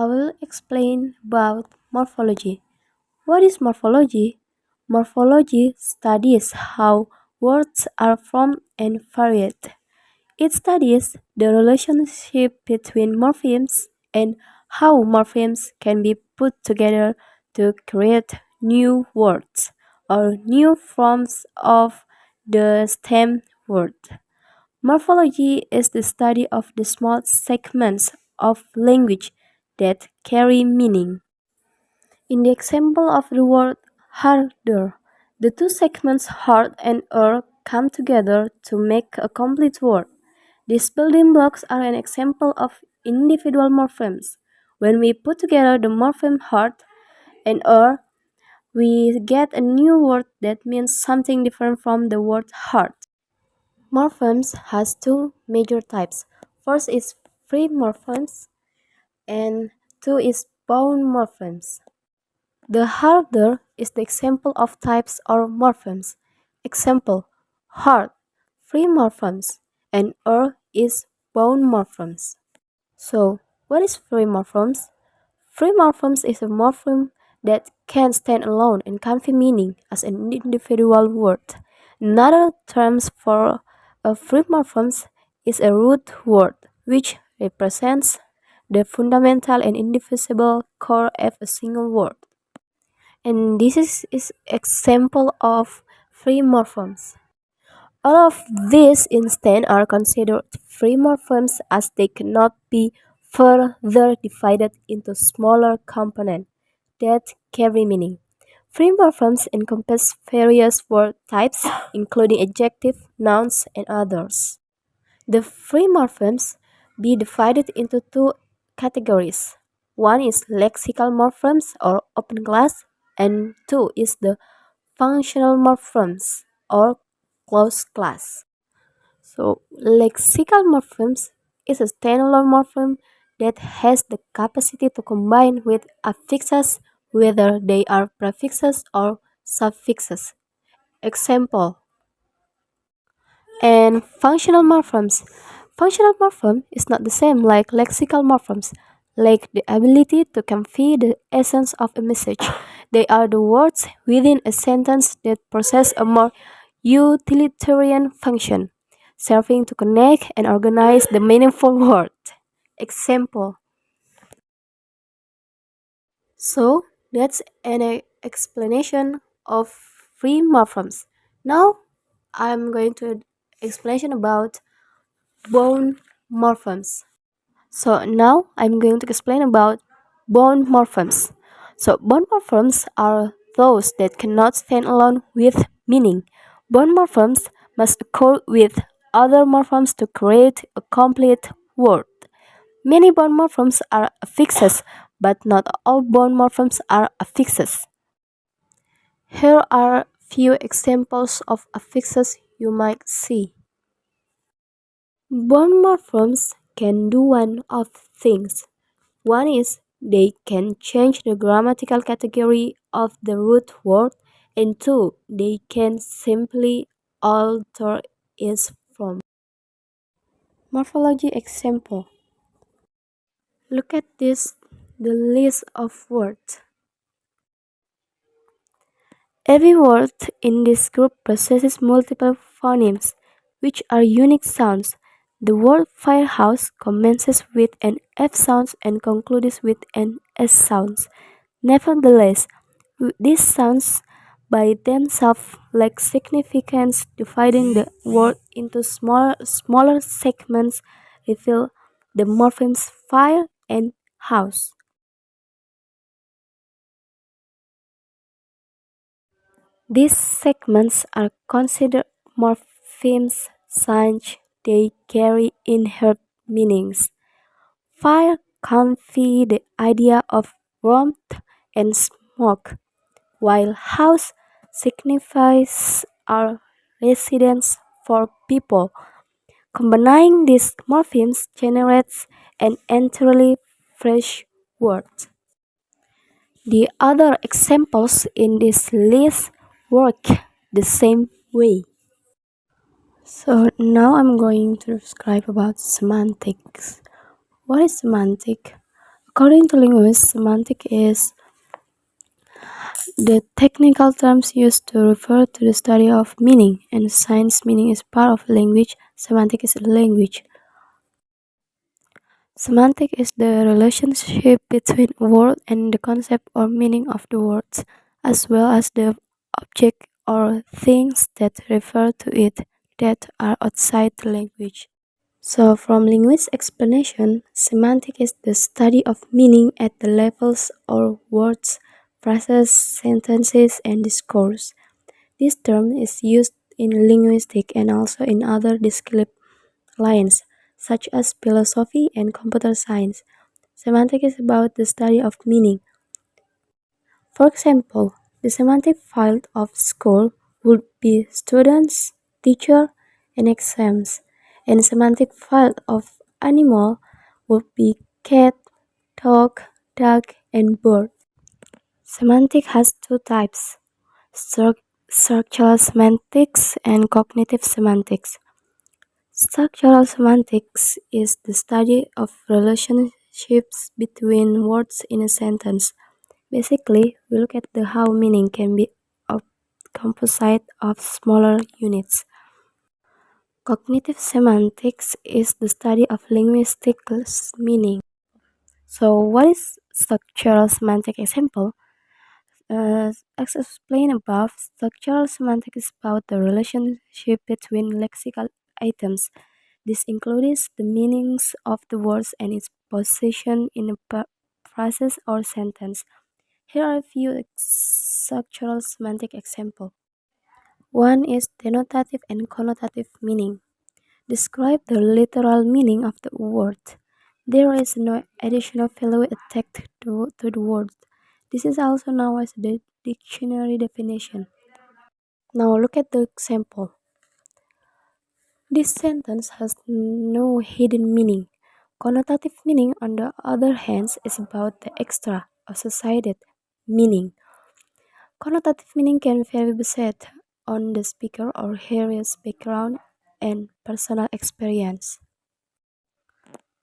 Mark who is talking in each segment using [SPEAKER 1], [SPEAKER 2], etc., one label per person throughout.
[SPEAKER 1] I will explain about morphology. What is morphology? Morphology studies how words are formed and varied. It studies the relationship between morphemes and how morphemes can be put together to create new words or new forms of the stem word. Morphology is the study of the small segments of language that carry meaning. In the example of the word harder, the two segments hard and come together to make a complete word. These building blocks are an example of individual morphemes. When we put together the morpheme hard and we get a new word that means something different from the word hard. Morphemes has two major types. First is free morphemes and two is bound morphemes. The harder is the example of types or morphemes. Example: hard, free morphemes, and is bound morphemes. So, what is free morphemes? Free morphemes is a morpheme that can stand alone and convey meaning as an individual word. Another term for a free morphemes is a root word, which represents the fundamental and indivisible core of a single word. And this is example of free morphemes. All of these instead are considered free morphemes as they cannot be further divided into smaller components that carry meaning. Free morphemes encompass various word types, including adjective, nouns, and others. The free morphemes be divided into two categories. One is lexical morphemes or open class, and two is the functional morphemes or closed class. So, lexical morphemes is a standalone morpheme that has the capacity to combine with affixes whether they are prefixes or suffixes. Example: and functional morphemes. Functional morpheme is not the same like lexical morphemes, like the ability to convey the essence of a message. They are the words within a sentence that possess a more utilitarian function, serving to connect and organize the meaningful word. Example. So that's an explanation of free morphemes. Now I'm going to explanation about bound morphemes. So now I'm going to explain about bound morphemes. So bound morphemes are those that cannot stand alone with meaning. Bound morphemes must occur with other morphemes to create a complete word. Many bound morphemes are affixes, but not all bound morphemes are affixes. Here are few examples of affixes you might see. Bound morphemes can do one of things. One is they can change the grammatical category of the root word, and two, they can simply alter its form. Morphology example. Look at this, the list of words. Every word in this group possesses multiple phonemes, which are unique sounds. The word firehouse commences with an F sound and concludes with an S sound. Nevertheless, these sounds by themselves lack significance. Dividing the word into smaller segments reveal the morphemes fire and house. These segments are considered morphemes since they carry inherent meanings. Fire convey the idea of warmth and smoke, while house signifies our residence for people. Combining these morphemes generates an entirely fresh word. The other examples in this list work the same way. So now I'm going to describe about semantics. What is semantic? According to linguists, semantic is the technical terms used to refer to the study of meaning, and science meaning is part of language. Semantic is language. Semantic is the relationship between a word and the concept or meaning of the words, as well as the object or things that refer to it that are outside the language. So, from linguist explanation, semantic is the study of meaning at the levels of words, phrases, sentences, and discourse. This term is used in linguistic and also in other disciplines, such as philosophy and computer science. Semantic is about the study of meaning. For example, the semantic field of school would be students, teacher, and exams, and semantic field of animal would be cat, dog, duck, and bird. Semantic has two types, structural semantics and cognitive semantics. Structural semantics is the study of relationships between words in a sentence. Basically, we look at the how meaning can be composite of smaller units. Cognitive semantics is the study of linguistic meaning. So, what is structural semantic example? As explained above, structural semantics is about the relationship between lexical items. This includes the meanings of the words and its position in a phrase or sentence. Here are a few structural semantic examples. One is denotative and connotative meaning. Describe the literal meaning of the word. There is no additional value attached to the word. This is also known as the dictionary definition. Now look at the example. This sentence has no hidden meaning. Connotative meaning, on the other hand, is about the extra, associated meaning. Connotative meaning can vary based on the speaker or hearer's background and personal experience.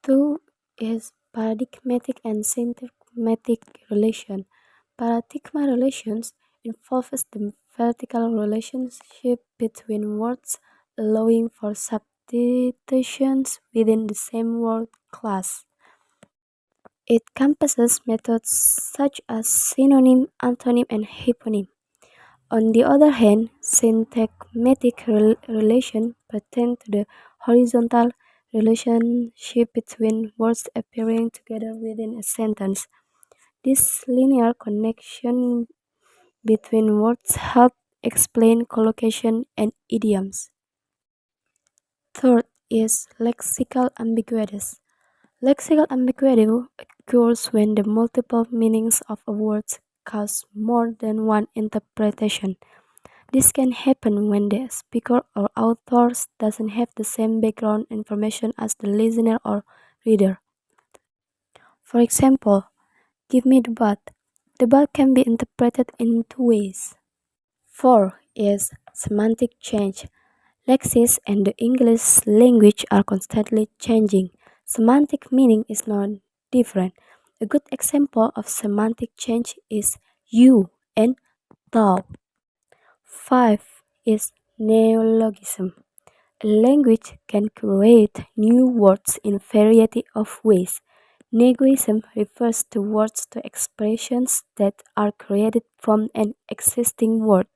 [SPEAKER 1] Two is paradigmatic and syntagmatic relation. Paradigmatic relations involves the vertical relationship between words, allowing for substitutions within the same word class. It encompasses methods such as synonym, antonym, and hyponym. On the other hand, syntagmatic relation pertain to the horizontal relationship between words appearing together within a sentence. This linear connection between words help explain collocation and idioms. Third is lexical ambiguity. Lexical ambiguity occurs when the multiple meanings of a word cause more than one interpretation. This can happen when the speaker or author doesn't have the same background information as the listener or reader. For example, give me the bat. The bat can be interpreted in two ways. 4 is semantic change. Lexis and the English language are constantly changing. Semantic meaning is not different. A good example of semantic change is you and thou. 5 is neologism. A language can create new words in variety of ways. Neologism refers to words to expressions that are created from an existing word.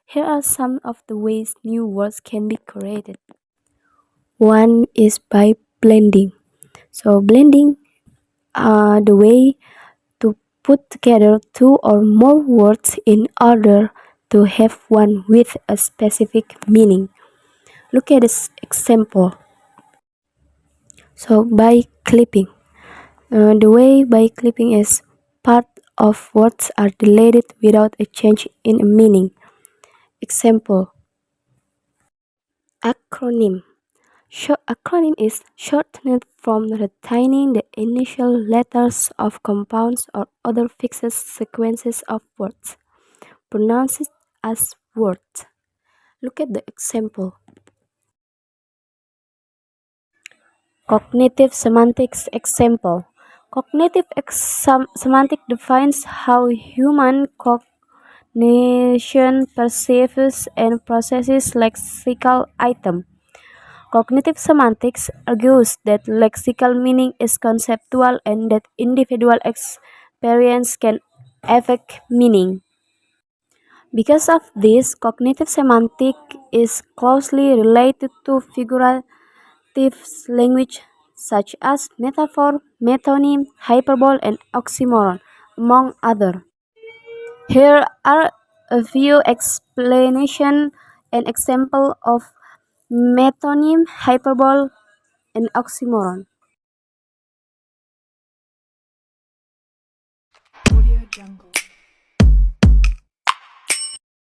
[SPEAKER 1] Here are some of the ways new words can be created. One is by blending. So blending are the way to put together two or more words in order to have one with a specific meaning. Look at this example. So by clipping. The way by clipping is part of words are deleted without a change in a meaning. Example. Acronym. Acronym is shortened from retaining the initial letters of compounds or other fixed sequences of words, pronounced as words. Look at the example. Cognitive semantics example. Semantic defines how human cognition perceives and processes lexical items. Cognitive semantics argues that lexical meaning is conceptual and that individual experience can affect meaning. Because of this, cognitive semantics is closely related to figurative language such as metaphor, metonym, hyperbole, and oxymoron, among others. Here are a few explanations and examples of metonym, hyperbole, and oxymoron.